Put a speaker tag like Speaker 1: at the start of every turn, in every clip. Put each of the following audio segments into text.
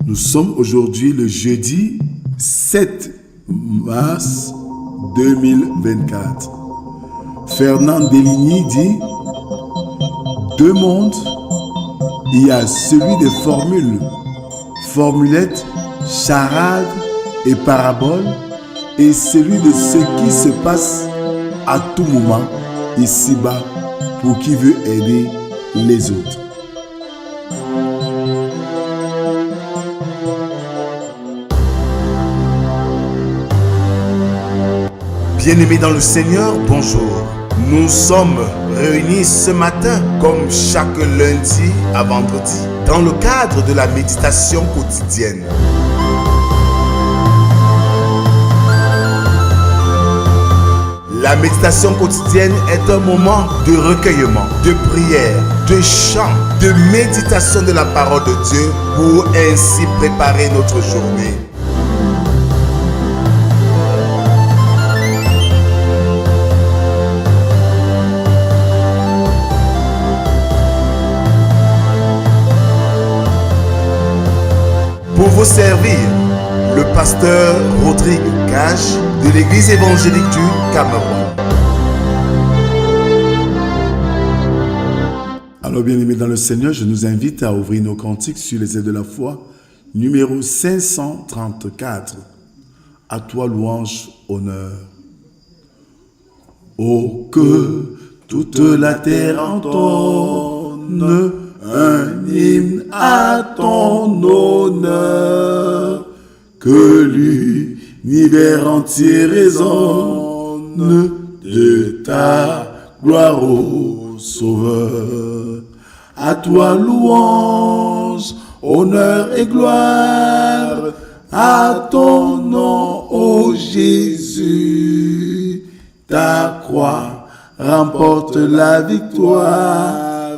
Speaker 1: Nous sommes aujourd'hui le jeudi 7 mars 2024. Fernand Deligny dit: deux mondes, il y a celui des formules, formulettes, charades et paraboles, et celui de ce qui se passe à tout moment ici-bas pour qui veut aider les autres. Bien-aimés dans le Seigneur, bonjour. Nous sommes réunis ce matin, comme chaque lundi à vendredi, dans le cadre de la méditation quotidienne. La méditation quotidienne est un moment de recueillement, de prière, de chant, de méditation de la parole de Dieu pour ainsi préparer notre journée. Pour vous servir, le pasteur Rodrigue Gage de l'église évangélique du Cameroun. Alors bien-aimés dans le Seigneur, je nous invite à ouvrir nos cantiques sur les ailes de la foi, numéro 534. À toi louange, honneur. Oh, que toute la terre entonne un hymne à ton honneur, que l'univers entier résonne de ta gloire, ô Sauveur. À toi louange, honneur et gloire, à ton nom, ô Jésus. Ta croix remporte la victoire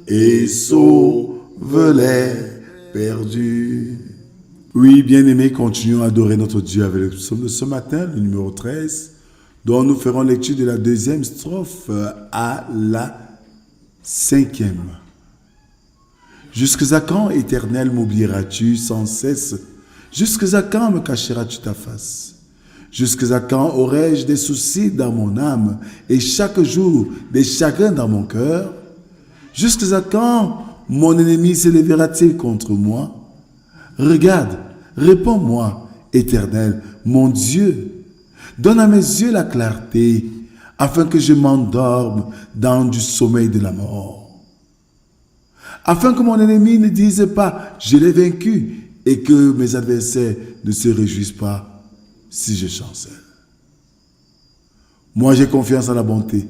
Speaker 1: et sauve les perdus. Oui, bien-aimés, continuons à adorer notre Dieu avec le psaume de ce matin, le numéro 13, dont nous ferons lecture de la deuxième strophe à la 5e. Jusqu'à quand, Éternel, m'oublieras-tu sans cesse? Jusqu'à quand me cacheras-tu ta face? Jusqu'à quand aurai-je des soucis dans mon âme et chaque jour des chagrins dans mon cœur? Jusqu'à quand mon ennemi s'élèvera-t-il contre moi? Regarde, réponds-moi, Éternel, mon Dieu. Donne à mes yeux la clarté, afin que je m'endorme dans du sommeil de la mort. Afin que mon ennemi ne dise pas, je l'ai vaincu, et que mes adversaires ne se réjouissent pas si je chancelle. Moi, j'ai confiance en la bonté.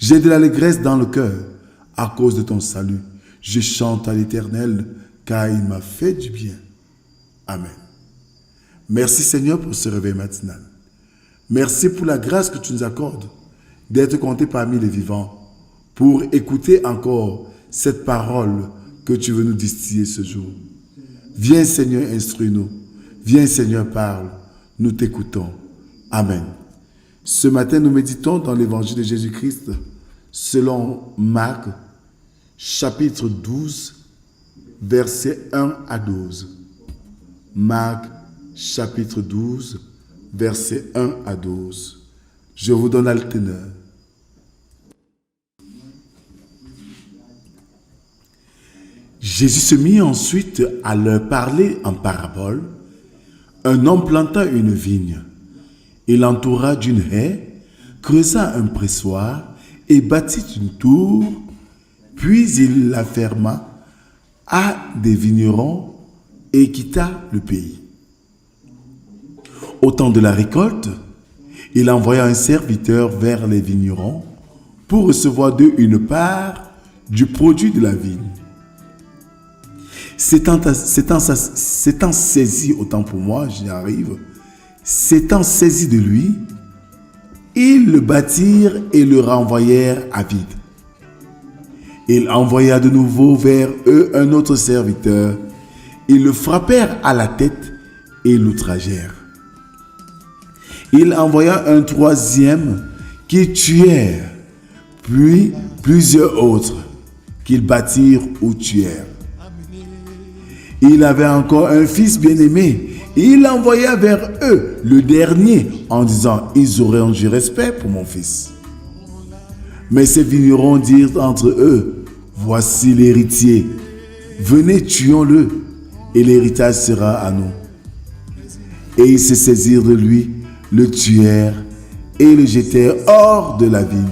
Speaker 1: J'ai de l'allégresse dans le cœur à cause de ton salut. Je chante à l'Éternel, car il m'a fait du bien. Amen. Merci Seigneur pour ce réveil matinal. Merci pour la grâce que tu nous accordes d'être comptés parmi les vivants, pour écouter encore cette parole que tu veux nous distiller ce jour. Viens Seigneur, instruis-nous. Viens Seigneur, parle. Nous t'écoutons. Amen. Ce matin, nous méditons dans l'évangile de Jésus-Christ selon Marc, chapitre 12, versets 1 à 12. Marc, chapitre 12, versets 1 à 12. Je vous donne le teneur. Jésus se mit ensuite à leur parler en parabole. Un homme planta une vigne. Il l'entoura d'une haie, creusa un pressoir et bâtit une tour, puis il la ferma à des vignerons et quitta le pays. Au temps de la récolte, il envoya un serviteur vers les vignerons pour recevoir d'eux une part du produit de la vigne. S'étant saisi, autant pour moi, j'y arrive, s'étant saisi de lui, ils le battirent et le renvoyèrent à vide. Il envoya de nouveau vers eux un autre serviteur. Ils le frappèrent à la tête et l'outragèrent. Il envoya un troisième qui tuèrent, puis plusieurs autres qu'ils battirent ou tuèrent. Il avait encore un fils bien-aimé. Il envoya vers eux le dernier en disant, ils auront du respect pour mon fils. Mais ces vignerons dirent entre eux, voici l'héritier. Venez, tuons-le, et l'héritage sera à nous. Et ils se saisirent de lui, le tuèrent et le jetèrent hors de la vigne.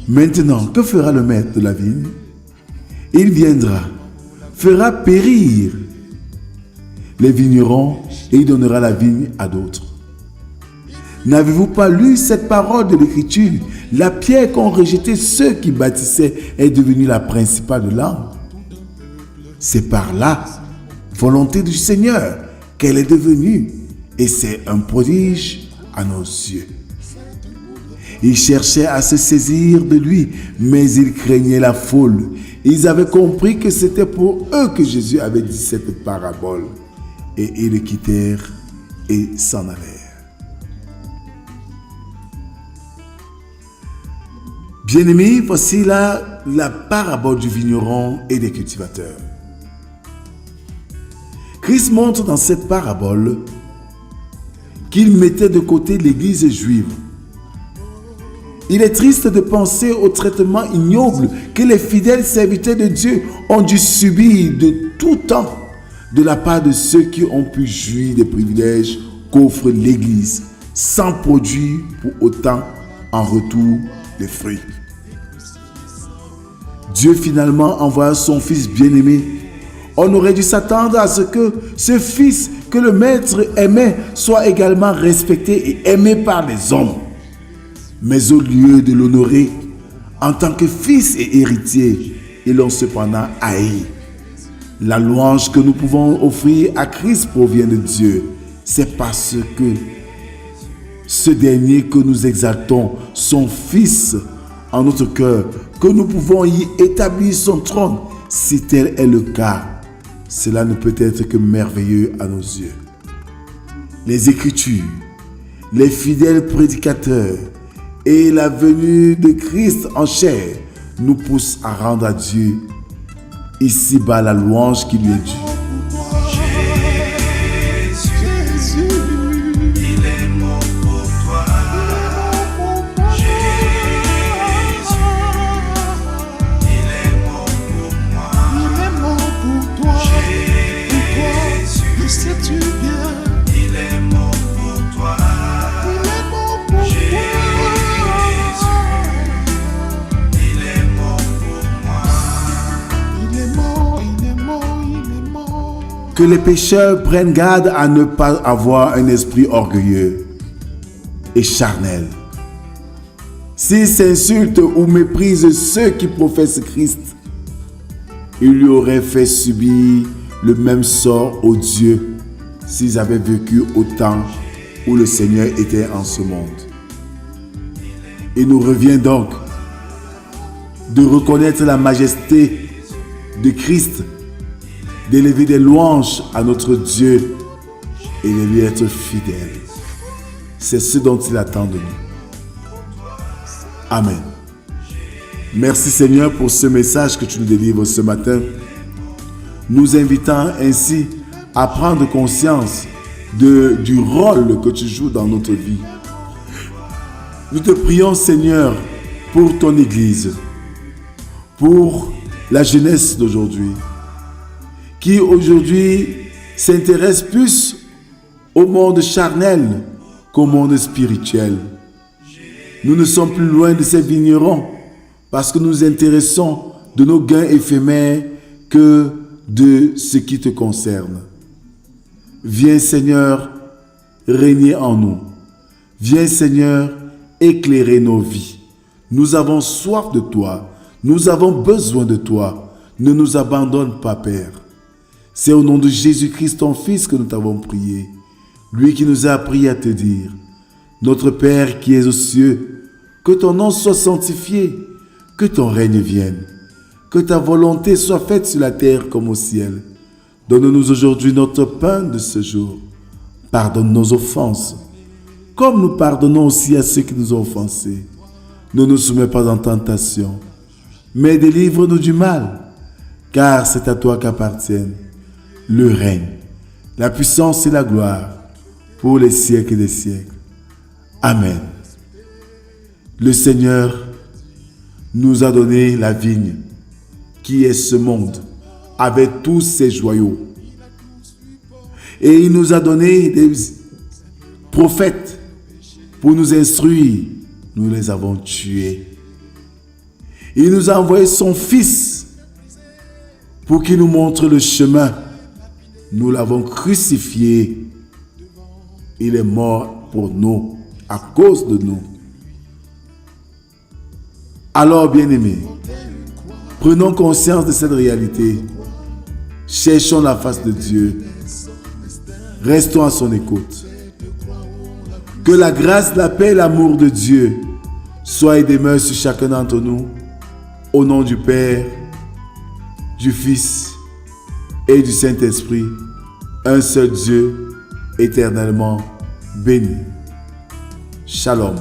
Speaker 1: Maintenant, que fera le maître de la vigne? Il viendra, fera périr les vignerons et il donnera la vigne à d'autres. N'avez-vous pas lu cette parole de l'Écriture? La pierre qu'ont rejetée ceux qui bâtissaient est devenue la principale de l'angle. C'est par la volonté du Seigneur qu'elle est devenue, et c'est un prodige à nos yeux. Ils cherchaient à se saisir de lui, mais ils craignaient la foule. Ils avaient compris que c'était pour eux que Jésus avait dit cette parabole. Et ils le quittèrent et s'en allèrent. Bien-aimés, voici là la parabole du vigneron et des cultivateurs. Christ montre dans cette parabole qu'il mettait de côté l'Église juive. Il est triste de penser au traitement ignoble que les fidèles serviteurs de Dieu ont dû subir de tout temps de la part de ceux qui ont pu jouir des privilèges qu'offre l'Église sans produire pour autant en retour des fruits. Dieu finalement envoya son Fils bien-aimé. On aurait dû s'attendre à ce que ce Fils que le Maître aimait soit également respecté et aimé par les hommes. Mais au lieu de l'honorer en tant que fils et héritier, ils l'ont cependant haï. La louange que nous pouvons offrir à Christ provient de Dieu. C'est parce que ce dernier que nous exaltons, son Fils, en notre cœur, que nous pouvons y établir son trône. Si tel est le cas, cela ne peut être que merveilleux à nos yeux. Les Écritures, les fidèles prédicateurs et la venue de Christ en chair nous poussent à rendre à Dieu ici-bas la louange qui lui est due. Que les pécheurs prennent garde à ne pas avoir un esprit orgueilleux et charnel. S'ils s'insultent ou méprisent ceux qui professent Christ, ils lui auraient fait subir le même sort aux dieux s'ils avaient vécu au temps où le Seigneur était en ce monde. Il nous revient donc de reconnaître la majesté de Christ, d'élever des louanges à notre Dieu et de lui être fidèle. C'est ce dont il attend de nous. Amen. Merci Seigneur pour ce message que tu nous délivres ce matin, nous invitant ainsi à prendre conscience du rôle que tu joues dans notre vie. Nous te prions Seigneur pour ton Église, pour la jeunesse d'aujourd'hui, qui aujourd'hui s'intéresse plus au monde charnel qu'au monde spirituel. Nous ne sommes plus loin de ces vignerons parce que nous nous intéressons de nos gains éphémères que de ce qui te concerne. Viens Seigneur, régner en nous. Viens Seigneur, éclairer nos vies. Nous avons soif de toi. Nous avons besoin de toi. Ne nous abandonne pas, Père. C'est au nom de Jésus-Christ, ton Fils, que nous t'avons prié. Lui qui nous a appris à te dire, notre Père qui es aux cieux, que ton nom soit sanctifié, que ton règne vienne, que ta volonté soit faite sur la terre comme au ciel. Donne-nous aujourd'hui notre pain de ce jour. Pardonne nos offenses, comme nous pardonnons aussi à ceux qui nous ont offensés. Ne nous soumets pas en tentation, mais délivre-nous du mal, car c'est à toi qu'appartiennent le règne, la puissance et la gloire pour les siècles des siècles. Amen. Le Seigneur nous a donné la vigne qui est ce monde avec tous ses joyaux. Et il nous a donné des prophètes pour nous instruire. Nous les avons tués. Il nous a envoyé son Fils pour qu'il nous montre le chemin. Nous l'avons crucifié. Il est mort pour nous, à cause de nous. Alors, bien-aimés, prenons conscience de cette réalité. Cherchons la face de Dieu. Restons à son écoute. Que la grâce, la paix et l'amour de Dieu soient et demeurent sur chacun d'entre nous. Au nom du Père, du Fils et du Saint-Esprit, un seul Dieu, éternellement béni. Shalom.